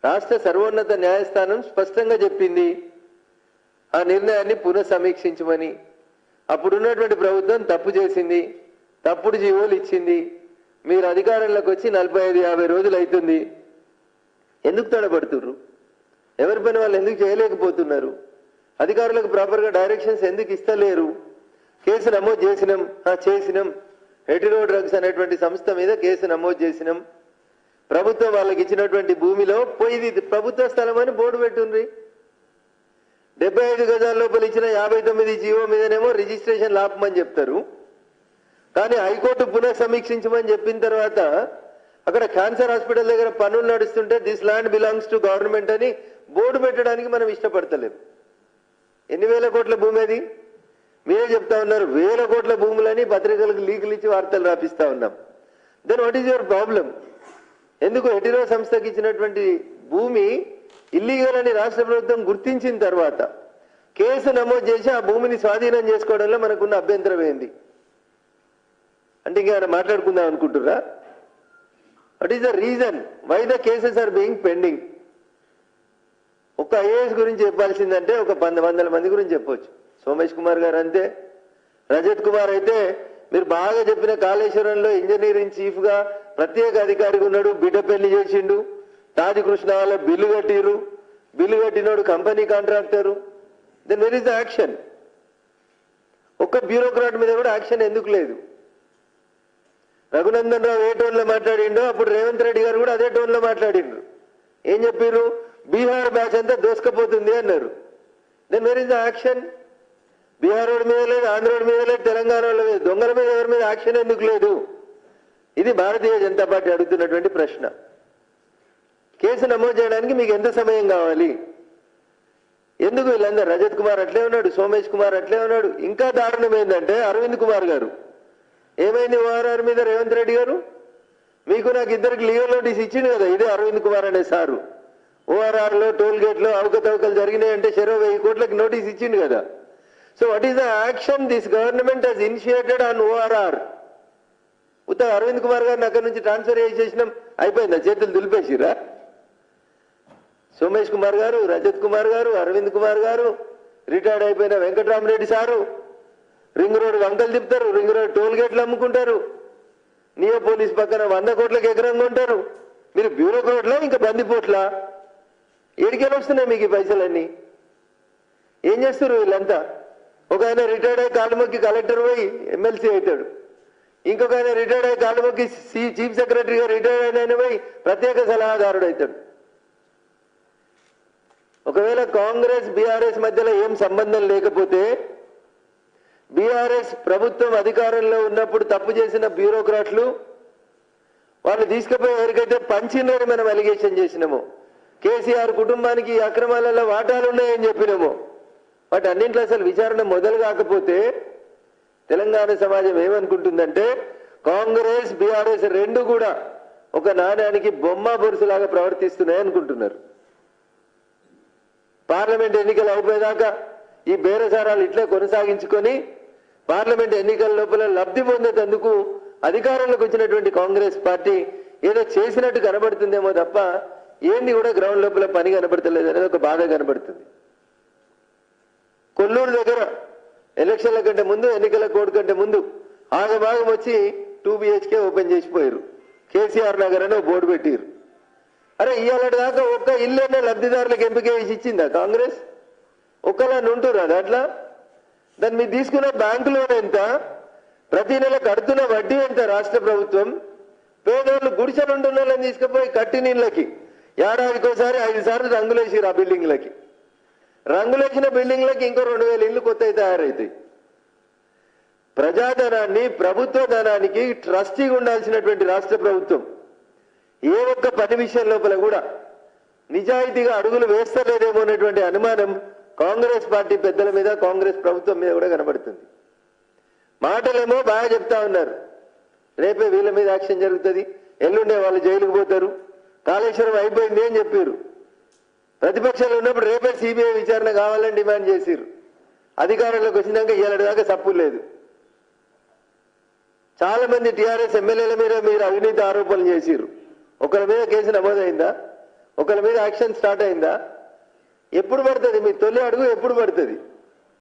రాష్ట్ర సర్వోన్నత న్యాయస్థానం స్పష్టంగా చెప్పింది ఆ నిర్ణయాన్ని పునఃసమీక్షించమని. అప్పుడున్నటువంటి ప్రభుత్వం తప్పు చేసింది, తప్పుడు జీవోలు ఇచ్చింది. మీరు అధికారంలోకి వచ్చి 45-50 రోజులు అవుతుంది. ఎందుకు తడబడుతున్నారు? ఎవరి పని వాళ్ళు ఎందుకు చేయలేకపోతున్నారు? అధికారులకు ప్రాపర్గా డైరెక్షన్స్ ఎందుకు ఇస్తలేరు? కేసు నమోదు చేసినాం హెటిరో డ్రగ్స్ అనేటువంటి సంస్థ మీద కేసు నమోదు చేసినాం. ప్రభుత్వం వాళ్ళకి ఇచ్చినటువంటి భూమిలో పోయి ప్రభుత్వ స్థలం అని బోర్డు పెట్టుండ్రి. 75 గజాల లోపల ఇచ్చిన 59 జీవో మీదనేమో రిజిస్ట్రేషన్ లాపమని చెప్తారు. కానీ హైకోర్టు పునఃసమీక్షించమని చెప్పిన తర్వాత అక్కడ క్యాన్సర్ హాస్పిటల్ దగ్గర పనులు నడుస్తుంటే this land belongs to government అని బోర్డు పెట్టడానికి మనం ఇష్టపడతలేం. ఎన్ని వేల కోట్ల భూమి అది? మీరే చెప్తా ఉన్నారు వేల కోట్ల భూములని పత్రికలకు లీకులు ఇచ్చి వార్తలు రాపిస్తా ఉన్నాం. Then what is your problem? ఎందుకు హెటిరో సంస్థకి ఇచ్చినటువంటి భూమి ఇల్లీగల్ అని రాష్ట్ర ప్రభుత్వం గుర్తించిన తర్వాత కేసు నమోదు చేసి ఆ భూమిని స్వాధీనం చేసుకోవడంలో మనకున్న అభ్యంతరం ఏంది? అంటే ఇంకేమైనా మాట్లాడుకుందాం అనుకుంటుర్రా? What is the reason why the cases are being pending? ఒక్క ఐఏఎస్ గురించి చెప్పాల్సిందంటే ఒక 100 మంది గురించి చెప్పొచ్చు. సోమేష్ కుమార్ గారు అంతే, రజత్ కుమార్ అయితే మీరు బాగా చెప్పిన కాళేశ్వరంలో ఇంజనీరింగ్ చీఫ్ గా ప్రత్యేక అధికారిగా ఉన్నాడు, బిడ్డ పెళ్లి చేసిండు, తాజ్ కృష్ణ వాళ్ళ బిల్లు కట్టిరు, బిల్లు కట్టినోడు company contractor. Then where is the action? ఒక్క బ్యూరోక్రాట్ మీద కూడా యాక్షన్ ఎందుకు లేదు? రఘునందన్ రావు ఏ టోన్లో మాట్లాడిండో అప్పుడు రేవంత్ రెడ్డి గారు కూడా అదే టోన్లో మాట్లాడిండ్రు. ఏం చెప్పారు? బీహార్ బ్యాచ్ అంతా దోసుకపోతుంది అన్నారు. Then where is the action? Bihar road మీద లేదు, ఆంధ్ర రోడ్ మీద లేదు, తెలంగాణ వాళ్ళ మీద, దొంగల మీద ఎవరి మీద యాక్షన్ ఎందుకు లేదు? ఇది భారతీయ జనతా పార్టీ అడుగుతున్నటువంటి ప్రశ్న. కేసు నమోదు చేయడానికి మీకు ఎంత సమయం కావాలి? ఎందుకు వీళ్ళందరూ? రజత్ కుమార్ అట్లే ఉన్నాడు, సోమేష్ కుమార్ అట్లే ఉన్నాడు. ఇంకా దారుణం ఏంటంటే అరవింద్ కుమార్ గారు ఏమైంది? ఓఆర్ఆర్ మీద రేవంత్ రెడ్డి గారు మీకు నాకు ఇద్దరికి లీగల్ నోటీస్ ఇచ్చిండు కదా, ఇదే అరవింద్ కుమార్ అనే సారు. ఓఆర్ఆర్ లో టోల్ గేట్ లో అవకతవకలు జరిగినాయంటే 10,000 కోట్లకి నోటీస్ ఇచ్చిండు కదా. So what is the action this government has initiated on ORR? ఉత్త అరవింద్ కుమార్ గారిని అక్కడి నుంచి ట్రాన్స్ఫర్ చేసేసినాం, అయిపోయిందా? చేతులు దులిపేసిరా? సోమేష్ కుమార్ గారు, రజత్ కుమార్ గారు, అరవింద్ కుమార్ గారు, రిటైర్డ్ అయిపోయిన వెంకటరామరెడ్డి సారు రింగ్ రోడ్ వంకలు తిప్పుతారు, రింగ్ రోడ్ టోల్ గేట్లు అమ్ముకుంటారు, నియో పోలీస్ పక్కన 100 కోట్లకి ఎకరంగా ఉంటారు. మీరు బ్యూరోక్రాట్లా ఇంకా బందిపోట్లా? ఏడికెళ్ళి వస్తున్నాయి మీకు ఈ పైసలన్నీ? ఏం చేస్తారు వీళ్ళంతా? ఒక ఆయన రిటైర్డ్ అయ్యి కాళ్ళు మొక్కి కలెక్టర్ పోయి ఎమ్మెల్సీ అవుతాడు, ఇంకొక ఆయన రిటైర్డ్ అయ్యి కాళ్ళు మొక్కి చీఫ్ సెక్రటరీగా రిటైర్డ్ అయిన పోయి ప్రత్యేక సలహాదారుడు అవుతాడు. ఒకవేళ కాంగ్రెస్ బీఆర్ఎస్ మధ్యలో ఏం సంబంధం లేకపోతే బీఆర్ఎస్ ప్రభుత్వం అధికారంలో ఉన్నప్పుడు తప్పు చేసిన బ్యూరోక్రాట్లు వాళ్ళు తీసుకుపోయి ఎవరికైతే పంచినని మనం అలిగేషన్ చేసినామో, కేసీఆర్ కుటుంబానికి ఈ అక్రమాలలో వాటాలు ఉన్నాయని చెప్పినామో, వాటి అన్నింట్లో అసలు విచారణ మొదలు కాకపోతే తెలంగాణ సమాజం ఏమనుకుంటుందంటే కాంగ్రెస్ బీఆర్ఎస్ రెండు కూడా ఒక నాణ్యానికి బొమ్మ బొరుసులాగా ప్రవర్తిస్తున్నాయి అనుకుంటున్నారు. పార్లమెంట్ ఎన్నికలు అయిపోయేదాకా ఈ బేరసారాలు ఇట్లే కొనసాగించుకొని పార్లమెంట్ ఎన్నికల లోపల లబ్ధి పొందేందుకు అధికారంలోకి వచ్చినటువంటి కాంగ్రెస్ పార్టీ ఏదో చేసినట్టు కనబడుతుందేమో తప్ప ఏంది కూడా గ్రౌండ్ లోపల పని కనబడతలేదు అనేది ఒక బాధ కనబడుతుంది. కొల్లూరు దగ్గర ఎలక్షన్ల కంటే ముందు, ఎన్నికల కోడ్ కంటే ముందు ఆగమాగం వచ్చి 2 BHK ఓపెన్ చేసిపోయారు. కేసీఆర్ నగర్ అని బోర్డు పెట్టారు. అరే ఇవాళ దాకా ఒక్క ఇల్లునే లబ్ధిదారులకు ఎంపిక చేసి ఇచ్చిందా కాంగ్రెస్? ఒక్కలా నుంటురా దాంట్లో? దాన్ని మీరు తీసుకున్న బ్యాంకు లోన్ ఎంత, ప్రతి నెల కడుతున్న వడ్డీ ఎంత రాష్ట్ర ప్రభుత్వం? పేదోళ్ళు గుడిసెలు ఉంటున్న వాళ్ళని తీసుకుపోయి కట్టి నీళ్ళకి ఏడాదికోసారి 5 సార్లు రంగులేసిరు. ఆ బిల్డింగ్లకి రంగులేసిన బిల్డింగ్లకి ఇంకో 2,000 ఇళ్ళు కొత్తవి తయారవుతాయి. ప్రజాధనాన్ని, ప్రభుత్వ ధనానికి ట్రస్టీగా ఉండాల్సినటువంటి రాష్ట్ర ప్రభుత్వం ఏ ఒక్క పని విషయం లోపల కూడా నిజాయితీగా అడుగులు వేస్తలేదేమో అనేటువంటి అనుమానం కాంగ్రెస్ పార్టీ పెద్దల మీద, కాంగ్రెస్ ప్రభుత్వం మీద కూడా కనబడుతుంది. మాటలేమో బాగా చెప్తా ఉన్నారు, రేపే వీళ్ళ మీద యాక్షన్ జరుగుతుంది, ఎల్లుండే వాళ్ళు జైలుకు పోతారు, కాళేశ్వరం అయిపోయింది అని చెప్పారు. ప్రతిపక్షాలు ఉన్నప్పుడు రేపే సిబిఐ విచారణ కావాలని డిమాండ్ చేసిరు. అధికారంలోకి వచ్చినాక ఇవాళ దాకా సప్పు లేదు. చాలా మంది టీఆర్ఎస్ ఎమ్మెల్యేల మీద మీరు అవినీతి ఆరోపణలు చేసిరు. ఒకరి మీద కేసు నమోదైందా? ఒకళ్ళ మీద యాక్షన్ స్టార్ట్ అయిందా? ఎప్పుడు పడుతుంది? మీ తొలి అడుగు ఎప్పుడు పడుతుంది?